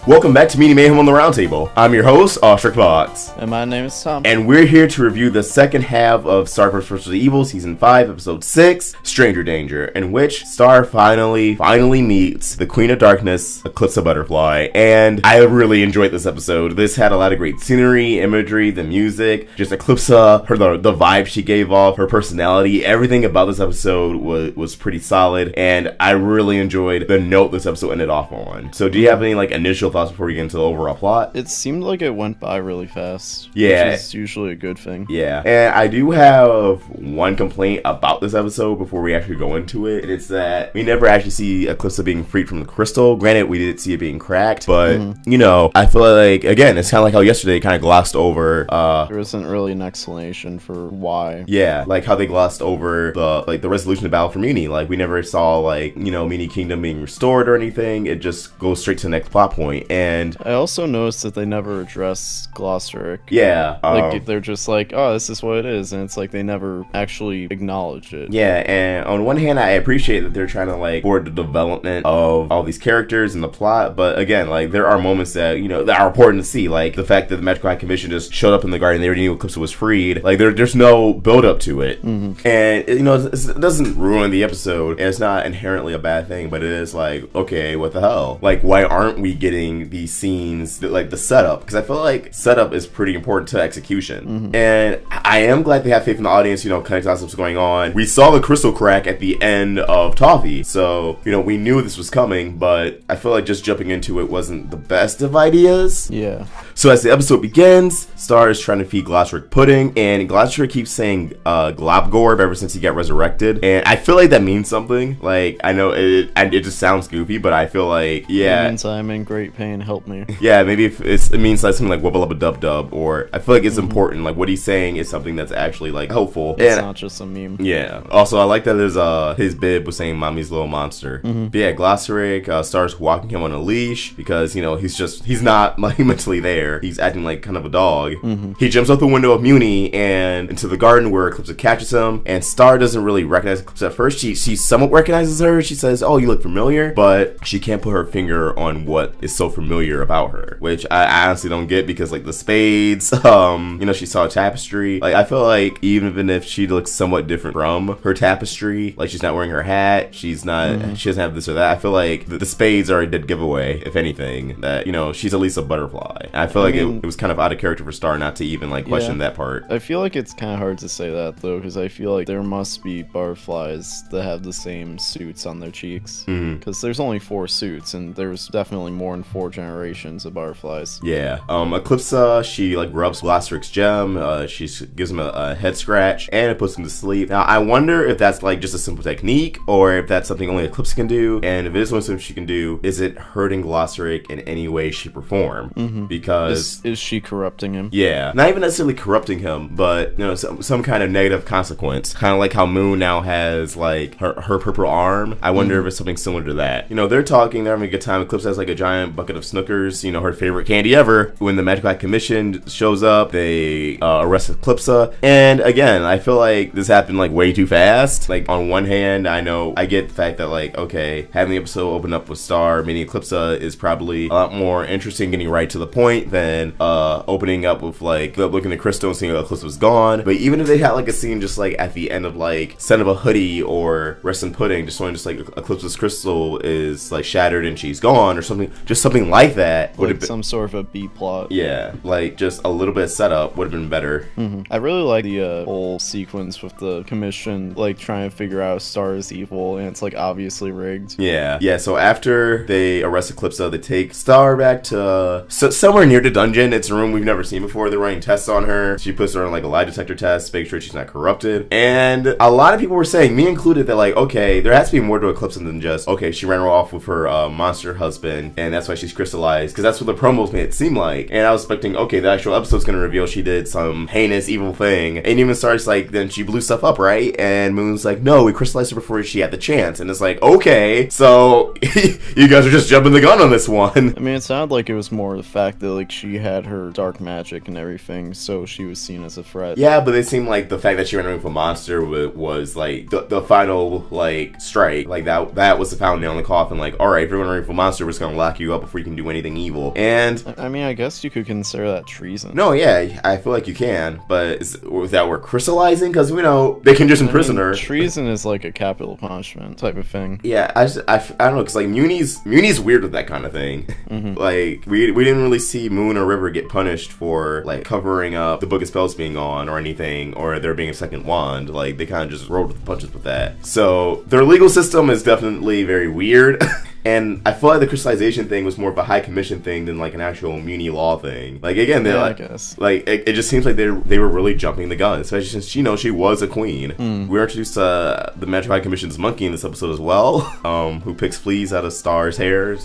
Welcome back to Mewni Mayhem on the Roundtable. I'm your host, AwestruckVox. And my name is Tom. And we're here to review the second half of Star vs. Evil Season 5, Episode 6, Stranger Danger, in which Star finally meets the Queen of Darkness, Eclipsa Butterfly. And I really enjoyed this episode. This had a lot of great scenery, imagery, the music, just Eclipsa, the vibe she gave off, her personality, everything about this episode was pretty solid. And I really enjoyed the note this episode ended off on. So do you have any initial thoughts before we get into the overall plot? It seemed like it went by really fast. Yeah. Which is usually a good thing. Yeah. And I do have one complaint about this episode before we actually go into it. And it's that we never actually see Eclipsa being freed from the crystal. Granted, we did see it being cracked, but, I feel like, again, it's kind of like how yesterday kind of glossed over. There isn't really an explanation for why. Yeah, like how they glossed over the resolution of battle for Mewni. Like, we never saw, Mewni Kingdom being restored or anything. It just goes straight to the next plot point. And I also noticed that they never address Glosseric. Yeah. They're just like, oh, this is what it is. And it's like they never actually acknowledge it. Yeah, and on one hand, I appreciate that they're trying to, forward the development of all these characters and the plot. But again, there are moments that, that are important to see. Like, the fact that the Magical High Commission just showed up in the garden, they already knew Eclipsa was freed. There's no build up to it. And, it doesn't ruin the episode. And it's not inherently a bad thing, but it is okay, what the hell? Why aren't we getting these scenes, the setup? Because I feel like setup is pretty important to execution. And I am glad they have faith in the audience, connect on what's going on. We saw the crystal crack at the end of Toffee, so, we knew this was coming, but I feel like just jumping into it wasn't the best of ideas. Yeah. So as the episode begins, Star is trying to feed Glosseric pudding, and Glosseric keeps saying Globgorb ever since he got resurrected, and I feel like that means something. I know it just sounds goofy, but I feel like, yeah. It means I'm in great pain, help me. Yeah, maybe if it means something like wubba lubba dub dub, or I feel like it's important. What he's saying is something that's actually helpful. It's not just a meme. Yeah. Also, I like that his bib was saying "mommy's little monster." But yeah, Glosseric starts walking him on a leash because he's not mentally there. He's acting like kind of a dog. He jumps out the window of Mewni and into the garden where Eclipsa catches him. And Star doesn't really recognize Eclipsa at first. She somewhat recognizes her. She says, "Oh, you look familiar," but she can't put her finger on what is so familiar about her, which I honestly don't get because the spades, she saw a tapestry. I feel like even if she looks somewhat different from her tapestry, she's not wearing her hat, she's not, she doesn't have this or that. I feel like the spades are a dead giveaway, if anything, that, she's at least a butterfly. I feel it was kind of out of character for Star not to even question that part. I feel like it's kind of hard to say that though, because I feel like there must be butterflies that have the same suits on their cheeks, because there's only 4 suits, and there's definitely more than 4 generations of butterflies. Yeah. Eclipsa, she rubs Glosseric's gem, she gives him a head scratch, and it puts him to sleep. Now, I wonder if that's just a simple technique, or if that's something only Eclipsa can do, and if it is something she can do, is it hurting Glosseric in any way, shape, or form? Because is she corrupting him? Yeah. Not even necessarily corrupting him, but, some kind of negative consequence. Kind of like how Moon now has, her purple arm. I wonder if it's something similar to that. They're talking, they're having a good time. Eclipsa has a giant bucket of Snookers, her favorite candy ever. When the Magical High Commission shows up, they arrest Eclipsa. And again, I feel like this happened way too fast. On one hand, I get the fact that okay, having the episode open up with Star, meaning Eclipsa, is probably a lot more interesting, getting right to the point than opening up with looking at Crystal and seeing Eclipsa was gone. But even if they had a scene just at the end of Son of a Hoodie or Rest in Pudding, just showing Eclipsa's crystal is shattered and she's gone or something, just something like that would have been some sort of a B plot. Yeah, just a little bit of setup would have been better. I really like the whole sequence with the commission trying to figure out Star is evil, and it's obviously rigged. Yeah. So after they arrest Eclipsa, they take Star back to somewhere near the dungeon. It's a room we've never seen before. They're running tests on her. She puts her on a lie detector test, make sure she's not corrupted. And a lot of people were saying, me included, that okay, there has to be more to Eclipsa than just she ran her off with her monster husband, and that's why she's crystallized, because that's what the promos made it seem like. And I was expecting, okay, the actual episode's gonna reveal she did some heinous evil thing, and even starts then she blew stuff up, right? And Moon's no, we crystallized her before she had the chance. And it's okay, so you guys are just jumping the gun on this one. I mean, it sounded like it was more the fact that she had her dark magic and everything, so she was seen as a threat. Yeah, but it seemed like the fact that she ran away from a monster was the final strike. That was the final nail in the coffin. All right, if you're running away from a monster, we're just gonna lock you up before you can do anything evil. And I mean, I guess you could consider that treason. no, yeah, I feel like you can, but is that we're crystallizing? Because we know they can just imprison her. Treason is like a capital punishment type of thing. Yeah, I don't know, because like Mewni's weird with that kind of thing. Like we didn't really see Moon or River get punished for like covering up the Book of Spells being on or anything, or there being a second wand. Like they kind of just rolled with the punches with that. So their legal system is definitely very weird. And I feel like the crystallization thing was more of a high commission thing than like an actual Mewni law thing. Like again, they I guess. Like it just seems like they were really jumping the gun, especially since she was a queen. We were introduced to the Magic High Commission's monkey in this episode as well, who picks fleas out of Star's hair,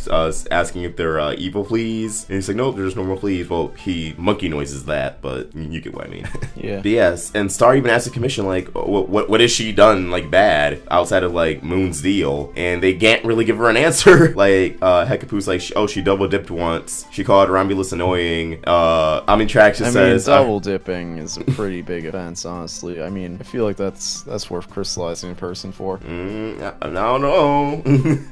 asking if they're evil fleas, and he's like, nope, they're just normal fleas. Well, he monkey noises that, but you get what I mean. Yeah. But yes, and Star even asked the commission like, what has she done like bad outside of like Moon's deal, and they can't really give her an answer. Like Hecapoo's like, she double dipped once. She called Romulus annoying. Omnitrax says double dipping is a pretty big offense, honestly. I mean, I feel like that's worth crystallizing a person for. I don't know.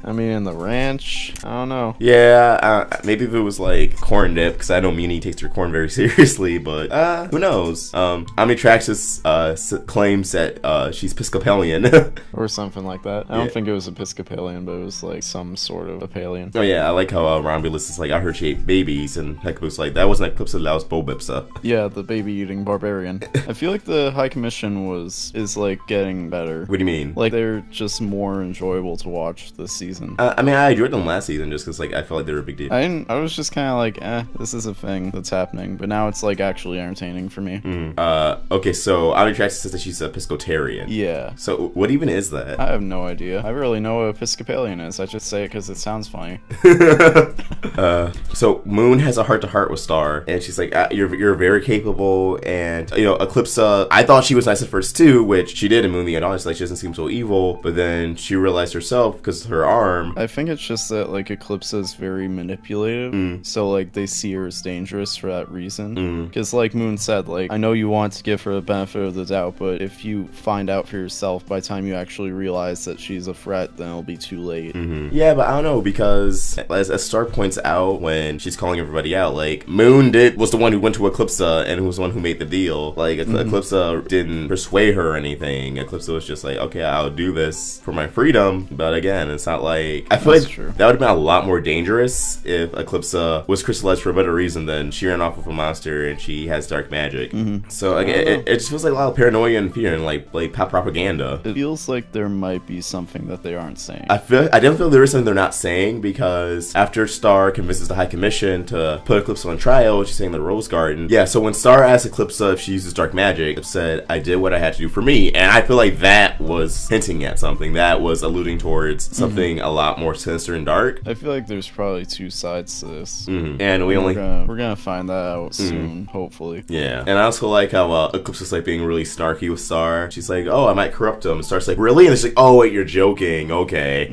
I mean, in the ranch, I don't know. Yeah, maybe if it was like corn dip, because I know Mewni takes her corn very seriously, but who knows? Omnitrax claims that she's Episcopalian. Or something like that. I don't think it was Episcopalian, but it was like some sort of Epalian. Oh yeah, I like how Romulus is like, I heard she ate babies, and Hecapo's like, that wasn't Eclipsa, that was Bobipsa. Yeah, the baby-eating barbarian. I feel like the High Commission is like getting better. What do you mean? Like they're just more enjoyable to watch this season. I mean, I enjoyed them last season just because like I felt like they were a big deal. I was just kind of like, this is a thing that's happening, but now it's like actually entertaining for me. Okay, so Omnitrax says that she's Episcotarian. Yeah. So what even is that? I have no idea. I really know what Episcopalian is. I just say it because it sounds funny. So Moon has a heart-to-heart with Star, and she's like, you're very capable, and Eclipsa, I thought she was nice at first too, which she did in Moon the End. Honestly, like, she doesn't seem so evil, but then she realized herself, because her arm. I think it's just that like Eclipsa is very manipulative, so like they see her as dangerous for that reason. Because like Moon said, like, I know you want to give her the benefit of the doubt, but if you find out for yourself by the time you actually realize that she's a threat, then it'll be too late. Yeah, but I don't know, because as Star points out when she's calling everybody out, like, Moon was the one who went to Eclipsa and who was the one who made the deal. Like, Eclipsa didn't persuade her or anything. Eclipsa was just like, okay, I'll do this for my freedom. But again, it's not like, I feel like that would have been a lot more dangerous if Eclipsa was crystallized for a better reason than she ran off with a monster and she has dark magic. So again, it just feels like a lot of paranoia and fear and like pop propaganda. It feels like there might be something that they aren't saying. I don't feel there is something they're not saying, because after Star convinces the High Commission to put Eclipsa on trial, she's saying the Rose Garden. Yeah, so when Star asked Eclipsa if she uses dark magic, it said, I did what I had to do for me. And I feel like that was hinting at something. That was alluding towards something a lot more sinister and dark. I feel like there's probably two sides to this. And we're gonna find that out soon, hopefully. Yeah. And I also like how Eclipsa's like being really snarky with Star. She's like, oh, I might corrupt him. And Star's like, really? And she's like, oh wait, you're joking. Okay.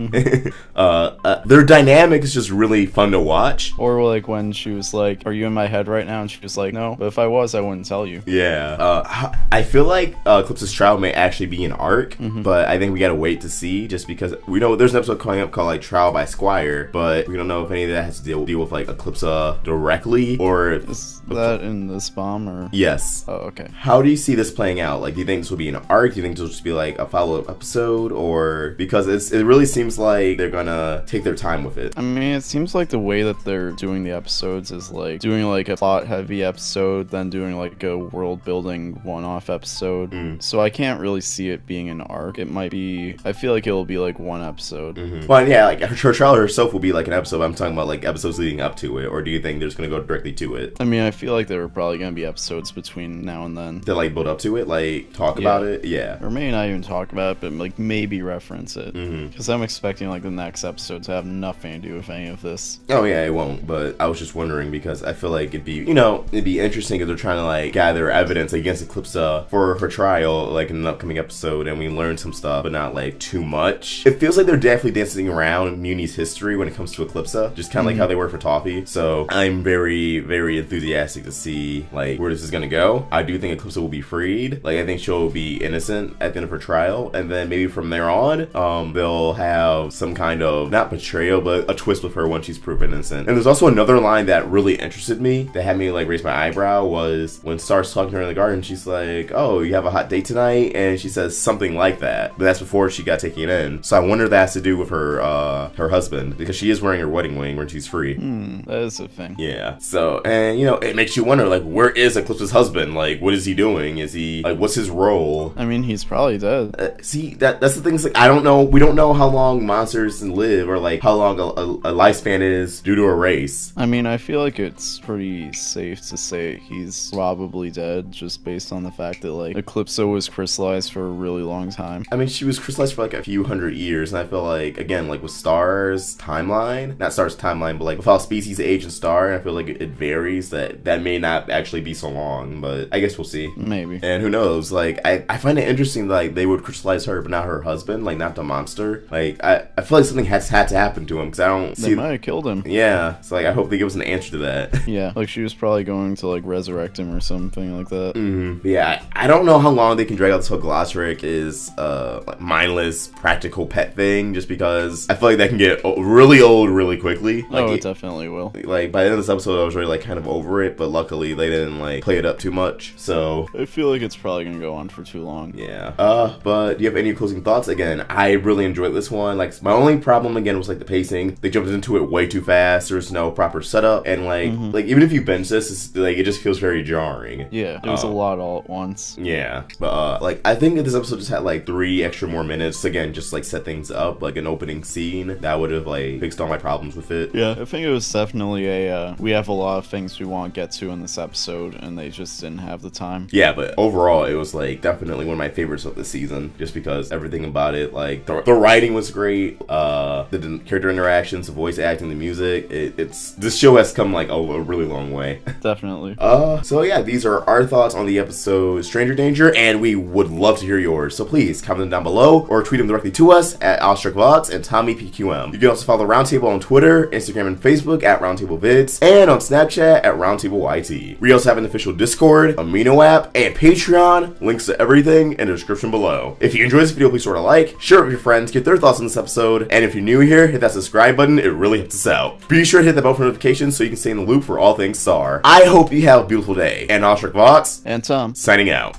Their dynamic is just really fun to watch. Or like when she was like, are you in my head right now? And she was like, no, but if I was, I wouldn't tell you. Yeah. I feel like Eclipsa's trial may actually be an arc, but I think we gotta wait to see, just because we know there's an episode coming up called like Trial by Squire, but we don't know if any of that has to deal with like Eclipsa directly, or is that in this bomb or? Yes. Oh, okay. How do you see this playing out? Like, do you think this will be an arc? Do you think this will just be like a follow-up episode, or because it really seems like they're gonna take their time with it? I mean, it seems like the way that they're doing the episodes is like doing like a plot-heavy episode, then doing like a world-building one-off episode. So I can't really see it being an arc. It might be. I feel like it'll be like one episode. Well, yeah, like her trial herself will be like an episode. I'm talking about like episodes leading up to it, or do you think they're just gonna go directly to it? I mean, I feel like there are probably gonna be episodes between now and then to like build up to it, like talk about it. Yeah, or maybe not even talk about it, but like maybe reference it, because I'm expecting like the next episode to have nothing to do with any of this. Oh yeah, it won't, but I was just wondering, because I feel like it'd be interesting if they're trying to like gather evidence against Eclipsa for her trial, like in an upcoming episode, and we learn some stuff, but not like too much. It feels like they're definitely dancing around Mewni's history when it comes to Eclipsa, just kind of like how they were for Toffee. So I'm very, very enthusiastic to see like where this is gonna go. I do think Eclipsa will be freed. Like, I think she'll be innocent at the end of her trial, and then maybe from there on, they'll have some kind of not betrayal, but a twist with her when she's proven innocent. And there's also another line that really interested me, that had me like raise my eyebrow, was when Star's talking to her in the garden, she's like, oh, you have a hot date tonight? And she says something like that, but that's before she got taken in. So I wonder if that has to do with her husband, because she is wearing her wedding ring when she's free. That is a thing. Yeah. So, and you know, it makes you wonder, like, where is Eclipsa's husband? Like, what is he doing? Is he, like, what's his role? I mean, he's probably dead. See, that's the thing. Is, like, I don't know. We don't know how long monsters live, or like how long a lifespan is due to a race. I mean, I feel like it's pretty safe to say he's probably dead, just based on the fact that like Eclipsa was crystallized for a really long time. I mean, she was crystallized for like a few hundred years, and I feel like, again, like with Star's timeline, not Star's timeline, but like with how species age and Star, I feel like it varies, that may not actually be so long, but I guess we'll see. Maybe. And who knows? Like, I find it interesting that like they would crystallize her, but not her husband, like not the monster. Like, I feel like something has had to happen to him, because I don't see. They might have killed him. Yeah. So like, I hope they give us an answer to that. Yeah, like she was probably going to like resurrect him or something like that. Yeah, I don't know how long they can drag out this whole Glossric is like mindless practical pet thing, just because I feel like that can get really old really quickly. Like, it definitely will. Like by the end of this episode, I was really like kind of over it, but luckily they didn't like play it up too much. So I feel like it's probably gonna go on for too long. Yeah. But do you have any closing thoughts? Again, I really enjoyed this one. Like my only problem again was like the pacing. They jumped into it way too fast. There's no proper setup, and like even if you binge this, it's, like it just feels very jarring. Yeah, it was a lot all at once. Yeah, but like I think if this episode just had like 3 extra more minutes, again, just like set things up, like an opening scene, that would have like fixed all my problems with it. Yeah, I think it was definitely a we have a lot of things we want to get to in this episode, and they just didn't have the time. Yeah, but overall, it was like definitely one of my favorites of the season, just because everything about it, like the writing was great, the character interactions, the voice acting, the music. It's this show has come like a really long way. Definitely. So yeah, these are our thoughts on the episode Stranger Danger, and we would love to hear yours. So please comment them down below or tweet them directly to us at AwestruckVox and TommyPQM. You can also follow Roundtable on Twitter, Instagram, and Facebook at RoundtableVids, and on Snapchat at RoundtableYT. We also have an official Discord, Amino app, and Patreon. Links to everything in the description below. If you enjoyed this video, please sort of like, share it with your friends, get their thoughts on this episode, and if you're new here, hit that subscribe button. It really helps us out. Be sure to hit the bell for notifications so you can stay in the loop for all things Star. I hope you have a beautiful day. And AwestruckVox and Tom signing out.